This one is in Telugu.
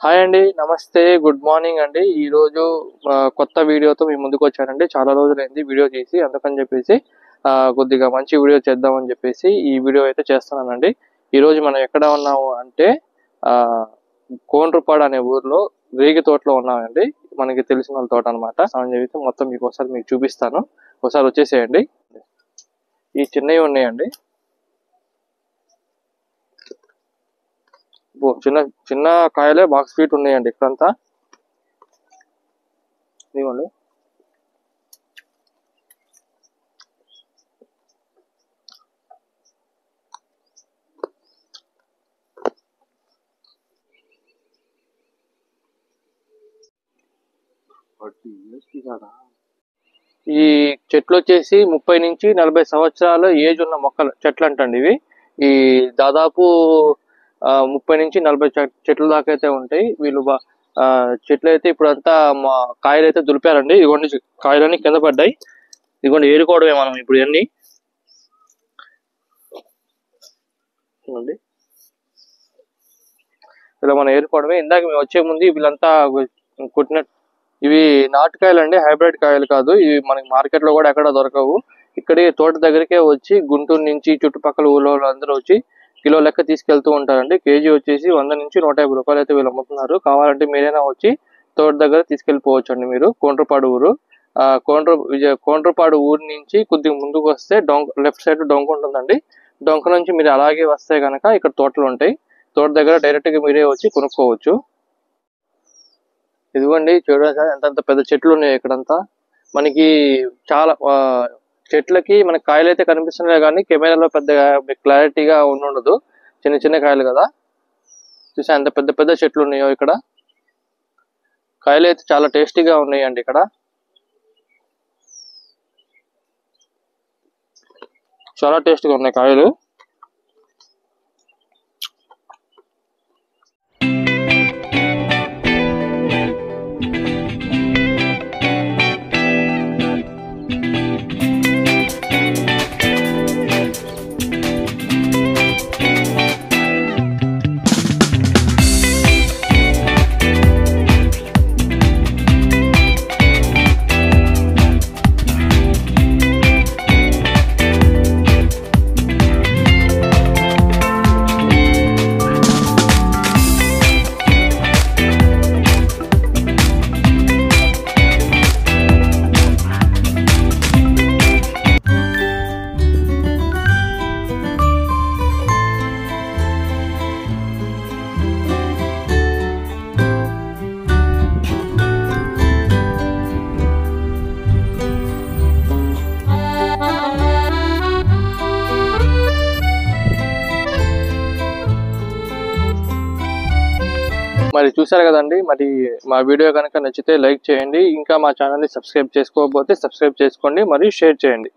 హాయ్ అండి, నమస్తే, గుడ్ మార్నింగ్ అండి. ఈరోజు కొత్త వీడియోతో మీ ముందుకు వచ్చానండి. చాలా రోజులైంది వీడియో చేసి, అందుకని చెప్పేసి కొద్దిగా మంచి వీడియో చేద్దామని చెప్పేసి ఈ వీడియో అయితే చేస్తున్నానండి. ఈరోజు మనం ఎక్కడ ఉన్నాము అంటే కోండ్రుపాడు అనే ఊర్లో రేగి తోటలో ఉన్నామండి. మనకి తెలిసిన వాళ్ళ తోట అనమాట. అని చెప్పి మొత్తం మీకు ఒకసారి మీకు చూపిస్తాను, ఒకసారి వచ్చేసేయండి. ఈ చిన్నవి ఉన్నాయండి, చిన్న చిన్న కాయలే బాక్స్ ఫీట్ ఉన్నాయండి ఇక్కడంతా. ఇదిగోండి, ఈ చెట్లు వచ్చేసి 30 నుంచి 40 సంవత్సరాల ఏజ్ ఉన్న మొక్కలు చెట్లు అంటండి ఇవి. ఈ దాదాపు 30 నుంచి 40 చెట్లు దాకా అయితే ఉంటాయి. వీళ్ళు చెట్లు అయితే ఇప్పుడు అంతా కాయలు అయితే దులిపారండి. ఇదిగోండి, కాయలన్నీ కింద పడ్డాయి. ఇదిగోండి, ఏరుకోవడమే మనం ఇప్పుడు ఇవన్నీ. ఇలా మనం ఏరుకోవడమే. ఇందాక మేము వచ్చే ముందు వీళ్ళంతా కొట్టినట్టు. ఇవి నాటుకాయలు అండి, హైబ్రిడ్ కాయలు కాదు. ఇవి మనకి మార్కెట్ లో కూడా ఎక్కడ దొరకవు. ఇక్కడే తోట దగ్గరికే వచ్చి గుంటూరు నుంచి చుట్టుపక్కల ఊళ్ళో అందరూ వచ్చి కిలో లెక్క తీసుకెళ్తూ ఉంటారండి. కేజీ వచ్చేసి 100 నుంచి 150 రూపాయలు అయితే వీళ్ళు అమ్ముతున్నారు. కావాలంటే మీరైనా వచ్చి తోట దగ్గర తీసుకెళ్లిపోవచ్చు అండి మీరు. కోండ్రుపాడు ఊరు, కోండ్రుపాడు ఊరు నుంచి కొద్దిగా ముందుకు వస్తే లెఫ్ట్ సైడ్ డొంక ఉంటుందండి. డొంక నుంచి మీరు అలాగే వస్తే కనుక ఇక్కడ తోటలు ఉంటాయి. తోట దగ్గర డైరెక్ట్ గా మీరే వచ్చి కొనుక్కోవచ్చు. ఇదిగోండి, చూడండి సార్, ఎంత పెద్ద చెట్లు ఉన్నాయి ఇక్కడంతా. మనకి చాలా చెట్లకి మనకి కాయలు అయితే కనిపిస్తున్నాయి, కానీ కెమెరాలో పెద్దగా క్లారిటీగా ఉండదు. చిన్న చిన్న కాయలు కదా. చూసా ఎంత పెద్ద పెద్ద చెట్లు ఉన్నాయో ఇక్కడ. కాయలు అయితే చాలా టేస్టీగా ఉన్నాయండి ఇక్కడ. చాలా టేస్టీగా ఉన్నాయి కాయలు. మరి చూసారు కదండి. మరి మా వీడియో కనుక నచ్చితే లైక్ చేయండి. ఇంకా మా ఛానల్ని సబ్స్క్రైబ్ చేసుకోకపోతే సబ్స్క్రైబ్ చేసుకోండి, మరియు షేర్ చేయండి.